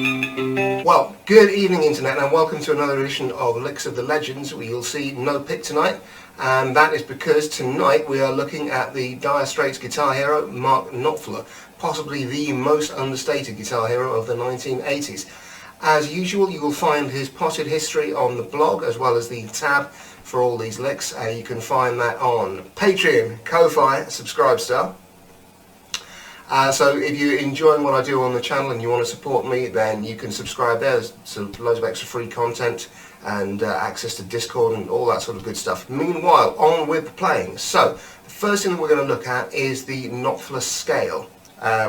Well, good evening Internet, and welcome to another edition of Licks of the Legends, where you'll see no pick tonight, and that is because tonight we are looking at the Dire Straits guitar hero Mark Knopfler, possibly the most understated guitar hero of the 1980s. As usual, you will find his potted history on the blog as well as the tab for all these licks. You can find that on Patreon, Ko-Fi, Subscribestar. So if you're enjoying what I do on the channel and you want to support me, then you can subscribe there. There's loads of extra free content and access to Discord and all that sort of good stuff. Meanwhile, on with the playing. So the first thing that we're going to look at is the Knopfler Scale,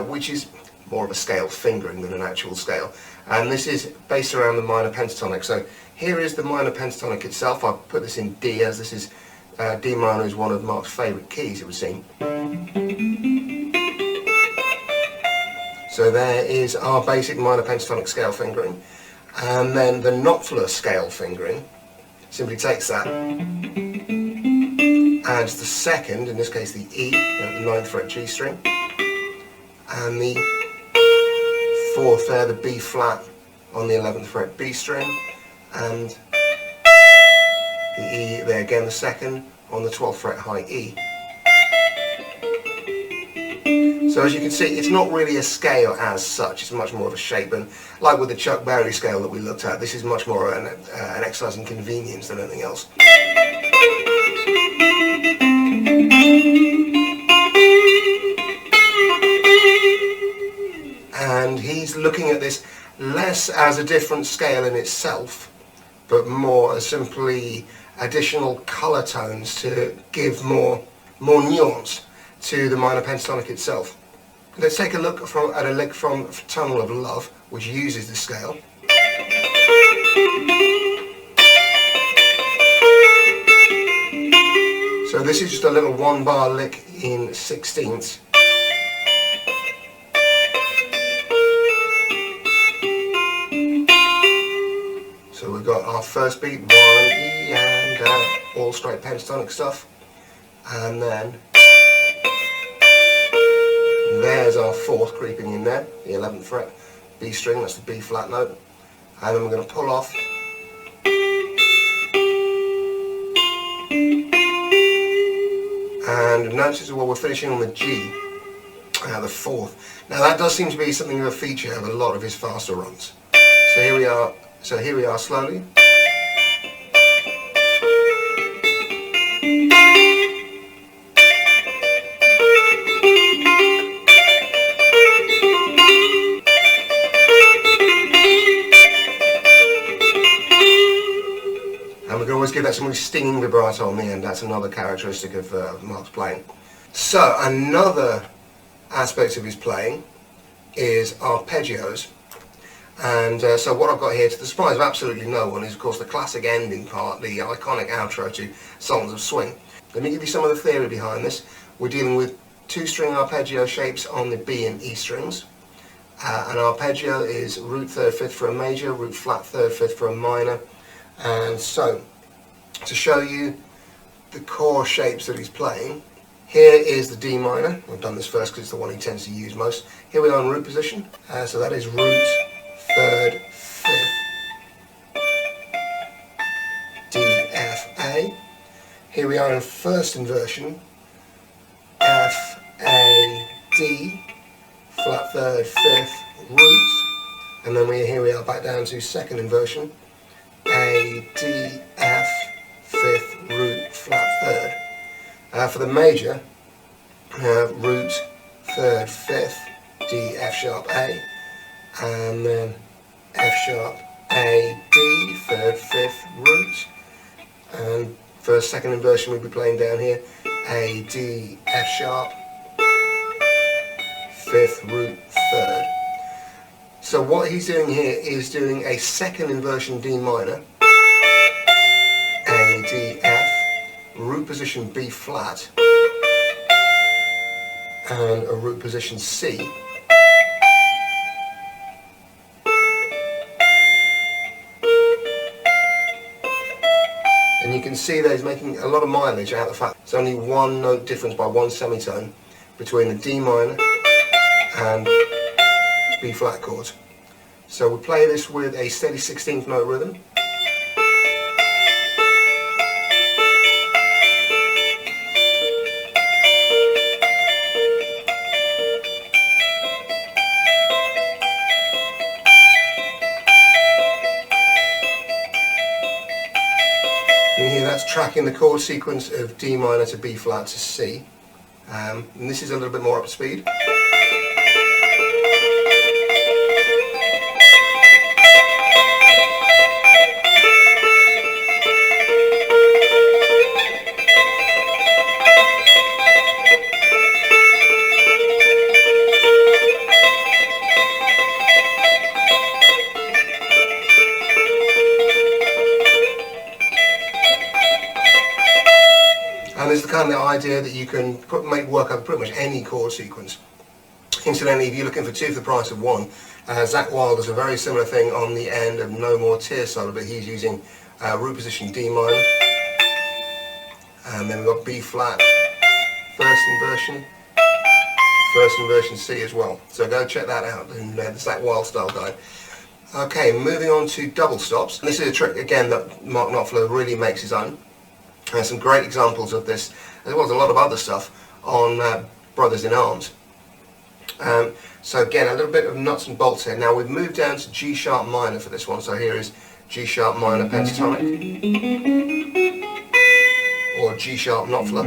which is more of a scale fingering than an actual scale. And this is based around the minor pentatonic. So here is the minor pentatonic itself. I've put this in D, as this is D minor is one of Mark's favourite keys, it would seem. So there is our basic minor pentatonic scale fingering. And then the Knopfler scale fingering simply takes that, adds the second, in this case the E, the 9th fret G string, and the 4th there, the B flat on the 11th fret B string, and the E there again, the second on the 12th fret high E. So as you can see, it's not really a scale as such, it's much more of a shape, and like with the Chuck Berry scale that we looked at, this is much more an exercise in convenience than anything else. And he's looking at this less as a different scale in itself, but more as simply additional colour tones to give more nuance to the minor pentatonic itself. Let's take a look at a lick from Tunnel of Love, which uses the scale. So this is just a little 1-bar lick in 16ths. So we've got our first beat, 1 E, and all straight pentatonic stuff, and then there's our 4th creeping in there, the 11th fret B string, that's the B flat note, and then we're going to pull off and notice while we're finishing on the G, the 4th. Now that does seem to be something of a feature of a lot of his faster runs. So here we are slowly. And we can always give that some really stinging vibrato on the end. That's another characteristic of Mark's playing. So another aspect of his playing is arpeggios. And so what I've got here, to the surprise of absolutely no one, is of course the classic ending part, the iconic outro to Sultans of Swing. Let me give you some of the theory behind this. We're dealing with 2-string arpeggio shapes on the B and E strings. An arpeggio is root 3rd 5th for a major, root flat 3rd 5th for a minor. And so, to show you the core shapes that he's playing, here is the D minor. I've done this first because it's the one he tends to use most. Here we are in root position, so that is root 3rd 5th, D, F, A. Here we are in first inversion, F, A, D, flat 3rd 5th, root, and then here we are back down to second inversion, A, D, F, 5th, root, flat 3rd. For the major, root, 3rd, 5th, D, F sharp, A, and then F sharp, A, D, 3rd, 5th, root, and for second inversion we'll be playing down here, A, D, F sharp, 5th, root, 3rd. So what he's doing here is doing a second inversion D minor, A, D, F, root position B flat, and a root position C. And you can see that he's making a lot of mileage out of the fact there's only one note difference by one semitone between the D minor and B flat chords. So we play this with a steady 16th note rhythm. You hear that's tracking the chord sequence of D minor to B flat to C. And this is a little bit more up speed. And it's the kind of idea that you can make work over pretty much any chord sequence. Incidentally, if you're looking for two for the price of one, Zakk Wylde does a very similar thing on the end of No More Tears solo, but he's using root position D minor, and then we've got B flat, first inversion C as well. So go check that out in the Zakk Wylde style guide. Okay, moving on to double stops. This is a trick again that Mark Knopfler really makes his own. There's some great examples of this, as well as a lot of other stuff on Brothers in Arms. So again, a little bit of nuts and bolts here. Now we've moved down to G sharp minor for this one. So here is G sharp minor pentatonic, or G sharp Knopfler.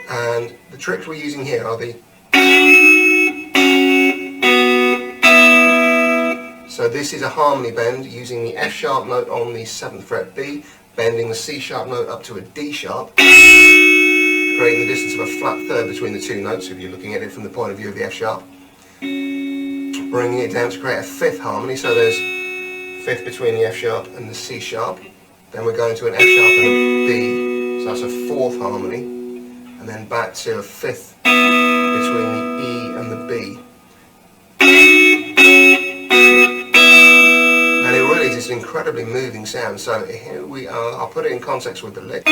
And the tricks we're using here are the... So this is a harmony bend using the F sharp note on the 7th fret B, bending the C sharp note up to a D sharp, creating the distance of a flat third between the two notes if you're looking at it from the point of view of the F sharp. Bringing it down to create a fifth harmony, so there's fifth between the F sharp and the C sharp. Then we're going to an F sharp and a B, so that's a fourth harmony, and then back to a fifth between the E and the B. And it really is an incredibly moving sound. So here we are, I'll put it in context with the lick.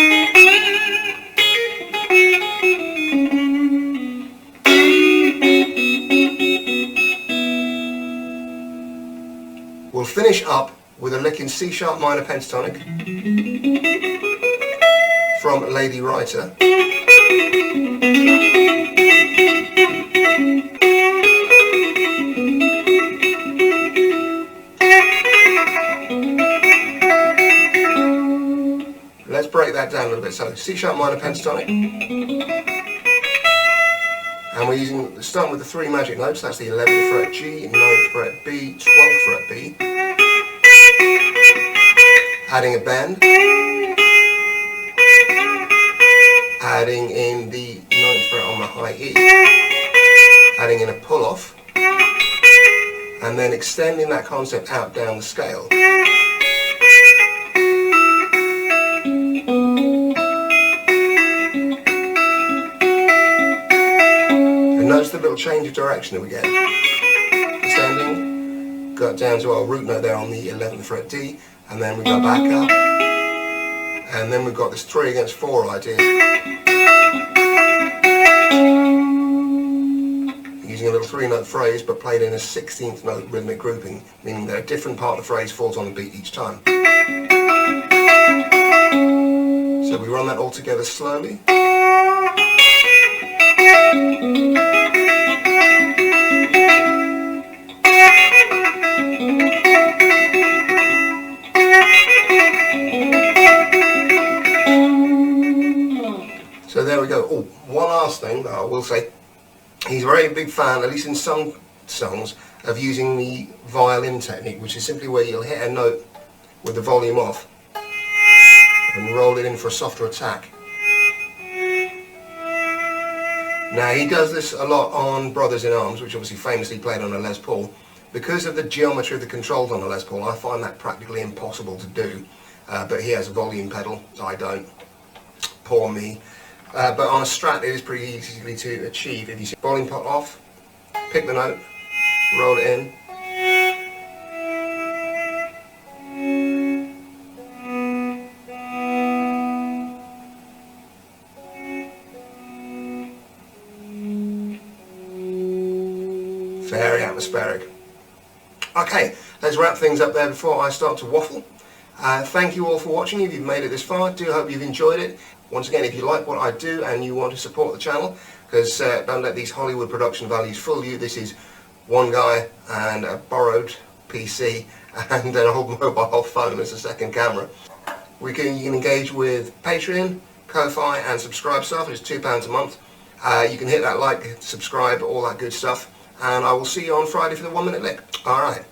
We'll finish up with a lick in C sharp minor pentatonic from Lady Writer. Let's break that down a little bit. So C sharp minor pentatonic, and we're starting with the three magic notes. That's the 11th fret G, 9th fret B, 12th fret B. Adding a bend, adding in the 9th fret on the high E, adding in a pull off, and then extending that concept out down the scale. Notice the little change of direction that we get. Extending, got down to our root note there on the 11th fret D, and then we go back up, and then we've got this 3 against 4 idea. Using a little 3-note phrase, but played in a 16th note rhythmic grouping, meaning that a different part of the phrase falls on the beat each time. So we run that all together slowly. So there we go. Oh, one last thing that I will say, he's a very big fan, at least in some songs, of using the violin technique, which is simply where you'll hit a note with the volume off and roll it in for a softer attack. Now he does this a lot on Brothers in Arms, which obviously famously played on a Les Paul. Because of the geometry of the controls on the Les Paul, I find that practically impossible to do. But he has a volume pedal, I don't. Poor me. But on a Strat it is pretty easy to achieve. If you see volume pot off, pick the note, roll it in. Very atmospheric. Okay, let's wrap things up there before I start to waffle. Thank you all for watching. If you've made it this far, do hope you've enjoyed it. Once again, if you like what I do and you want to support the channel, because don't let these Hollywood production values fool you. This is one guy and a borrowed PC and an old mobile phone as a second camera. You can engage with Patreon, Ko-Fi and Subscribe stuff. It's £2 a month. You can hit that like, subscribe, all that good stuff. And I will see you on Friday for the 1 minute lick. Alright.